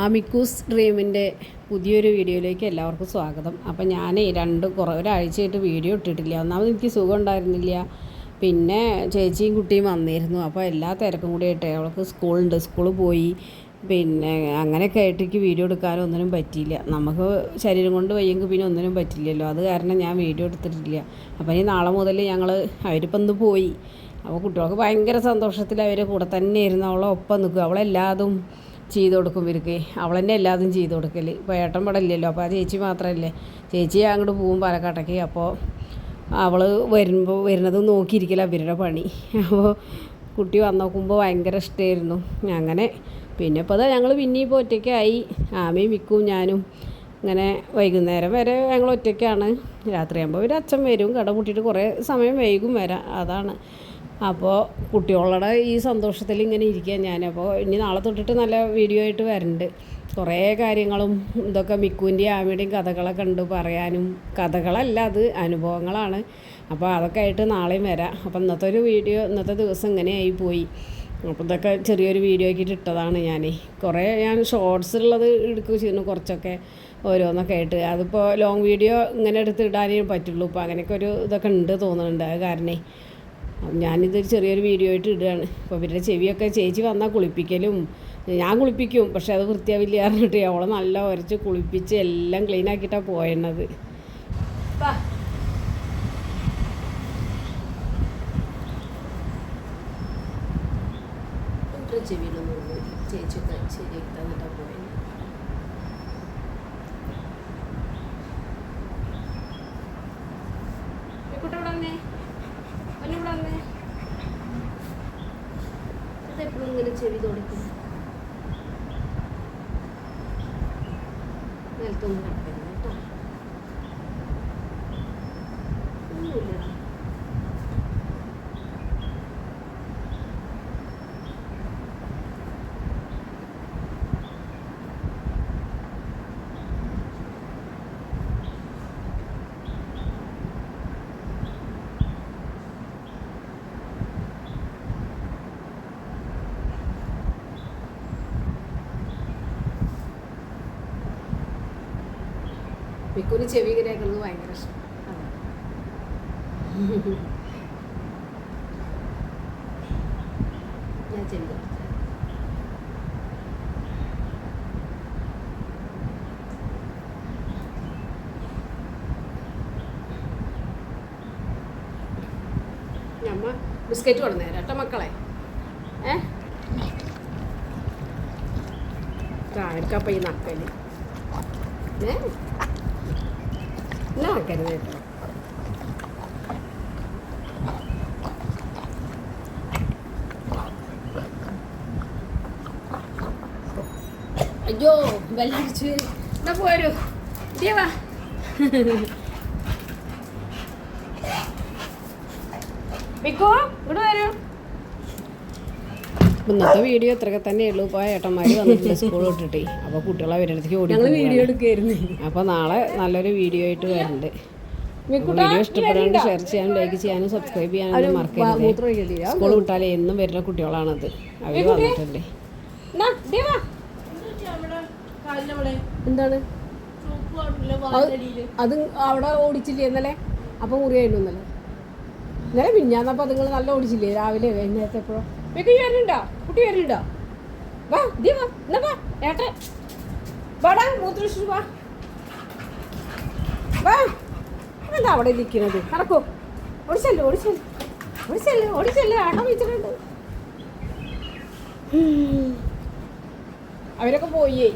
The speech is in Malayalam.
ആമിക്കൂസ് ഡ്രീമിൻ്റെ പുതിയൊരു വീഡിയോയിലേക്ക് എല്ലാവർക്കും സ്വാഗതം. അപ്പം ഞാൻ ഒരാഴ്ചയായിട്ട് വീഡിയോ ഇട്ടിട്ടില്ല. ഒന്നാമത് എനിക്ക് സുഖം ഉണ്ടായിരുന്നില്ല, പിന്നെ ചേച്ചിയും കുട്ടിയും വന്നിരുന്നു. അപ്പോൾ എല്ലാ തിരക്കും കൂടി ആയിട്ട് അവൾക്ക് സ്കൂളിൽ പോയി, പിന്നെ അങ്ങനെയൊക്കെ ആയിട്ട് എനിക്ക് വീഡിയോ എടുക്കാനോ ഒന്നിനും പറ്റിയില്ല. നമുക്ക് ശരീരം കൊണ്ട് വയ്യെങ്കിൽ പിന്നെ ഒന്നിനും പറ്റില്ലല്ലോ. അത് കാരണം ഞാൻ വീഡിയോ എടുത്തിട്ടില്ല. അപ്പം ഇനി നാളെ മുതൽ അവരിപ്പം ഒന്ന് പോയി. അപ്പോൾ കുട്ടികൾക്ക് ഭയങ്കര സന്തോഷത്തിൽ അവർ കൂടെ തന്നെ ഇരുന്ന് അവളെ ഒപ്പം നിൽക്കും. അവളെല്ലാതും ചെയ്ത് കൊടുക്കും. ഇവർക്ക് അവൾ തന്നെ എല്ലാതും ചെയ്ത് കൊടുക്കൽ. ഇപ്പോൾ ഏട്ടൻ ഇവിടെ ഇല്ലല്ലോ, അപ്പോൾ ആ ചേച്ചി മാത്രമല്ലേ. ചേച്ചി അങ്ങോട്ട് പോകും പാലക്കാട്ടേക്ക്. അപ്പോൾ അവൾ വരുന്നത് നോക്കിയിരിക്കില്ല അവരുടെ പണി. അപ്പോൾ കുട്ടി വന്ന് നോക്കുമ്പോൾ ഭയങ്കര ഇഷ്ടമായിരുന്നു. അങ്ങനെ പിന്നെ ഇപ്പോൾ ഞങ്ങൾ പിന്നെയും ഇപ്പോൾ ഒറ്റയ്ക്കായി. ആമയും മിക്കും ഞാനും ഇങ്ങനെ വൈകുന്നേരം വരെ ഞങ്ങൾ ഒറ്റയ്ക്കാണ്. രാത്രിയാകുമ്പോൾ ഒരു അച്ഛൻ വരും, കട പൂട്ടിയിട്ട് കുറേ സമയം വൈകും വരാം. അതാണ്. അപ്പോൾ കുട്ടികളുടെ ഈ സന്തോഷത്തിൽ ഇങ്ങനെ ഇരിക്കുക ഞാനപ്പോൾ ഇനി നാളെ തൊട്ടിട്ട് നല്ല വീഡിയോ ആയിട്ട് വരുന്നുണ്ട്. കുറേ കാര്യങ്ങളും ഇതൊക്കെ മിക്കുവിൻ്റെയും ആമിയുടെയും കഥകളൊക്കെ ഉണ്ട് പറയാനും. കഥകളല്ല, അത് അനുഭവങ്ങളാണ്. അപ്പോൾ അതൊക്കെ ആയിട്ട് നാളെയും വരാം. അപ്പോൾ ഇന്നത്തെ ദിവസം ഇങ്ങനെയായി പോയി. അപ്പോൾ ഇതൊക്കെ ചെറിയൊരു വീഡിയോ ആക്കിയിട്ട് ഇട്ടതാണ് ഞാൻ ഷോർട്സിലുള്ളത് ചെയ്യുന്നു, കുറച്ചൊക്കെ ഓരോന്നൊക്കെ ആയിട്ട്. അതിപ്പോൾ ലോങ് വീഡിയോ ഇങ്ങനെ എടുത്ത് ഇടാനേ പറ്റുള്ളൂ. ഇപ്പോൾ അങ്ങനെയൊക്കെ ഇതൊക്കെ ഉണ്ട് തോന്നുന്നുണ്ട്. അത് കാരണേ ഞാനിതൊരു ചെറിയൊരു വീഡിയോ ആയിട്ട് ഇടുകയാണ്. അപ്പോൾ ഇവരുടെ ചെവിയൊക്കെ ചേച്ചി വന്നാൽ കുളിപ്പിക്കലും, ഞാൻ കുളിപ്പിക്കും, പക്ഷെ അത് വൃത്തിയാവില്ല പറഞ്ഞിട്ട് അവളെ നല്ല ഉരച്ച് കുളിപ്പിച്ച് എല്ലാം ക്ലീൻ ആക്കിയിട്ടാണ് പോയത്. ചെവിയിലൊന്നും ചേച്ചിയൊക്കെ ശരിയാക്കി തന്നിട്ടാണ് പോയത്. എപ്പോഴും ഇങ്ങനെ ചെവി തുടക്കും, നിലത്തൊന്നും കിടക്കരുത് കേട്ടോ. ഒന്നുമില്ലടാ. മിക്കൂന് ചെവി കേൾക്കുന്നത് ഭയങ്കര ഇഷ്ടം. ഞാൻ ചെവി ഞമ്മ ബിസ്ക്കറ്റ് കൊടുന്നേരം കേട്ടോ മക്കളെ. ആർക്കപ്പം ഈ നക്കല് ആക്കരുത് കേട്ടോ. അയ്യോ ബെല്ലടിച്ചു. എന്നാ പോരൂ ദേവാ. മിക്കോ ഇവിടെ വരൂ. ഇന്നത്തെ വീഡിയോ ഇത്രയൊക്കെ തന്നെയുള്ളൂ. ഇപ്പോൾ ഏട്ടന്മാർ വന്നിട്ടുണ്ട് സ്കൂൾ വിട്ടിട്ടേ. അപ്പോൾ കുട്ടികളെ അവരടുത്തേക്ക് ഓടി വീഡിയോ എടുക്കുകയായിരുന്നു. അപ്പോൾ നാളെ നല്ലൊരു വീഡിയോ ആയിട്ട് വരുന്നുണ്ട്. വീഡിയോ ഇഷ്ടപ്പെടാണ്ട് ഷെയർ ചെയ്യാനും ലൈക്ക് ചെയ്യാനും സബ്സ്ക്രൈബ് ചെയ്യാനും മറക്കരുത്. സ്കൂൾ വിട്ടാലേ എന്നും വരുന്ന കുട്ടികളാണത്. അവർ വന്നിട്ടുണ്ട്. എന്താണ് അത് അവിടെ ഓടിച്ചില്ലേ ഇന്നലെ? അപ്പോൾ മുറിയായിരുന്നു ഇന്നലെ പിന്നാന്നപ്പോൾ നിങ്ങൾ നല്ല ഓടിച്ചില്ലേ രാവിലെ വൈകുന്നേരത്തെ? എപ്പോഴും വരുന്നുണ്ടോ? കുട്ടി വരുന്നുണ്ടോ? വാ ദീപ എന്നാ വാ ഏട്ടൻ വാടാ മൂത്രശു വാ. എന്താ അവിടെ ഇരിക്കുന്നത്? നടക്കോ? ഓടിച്ചല്ലേ ആട്ടം വെച്ചിട്ടുണ്ട്. അവരൊക്കെ പോയേ.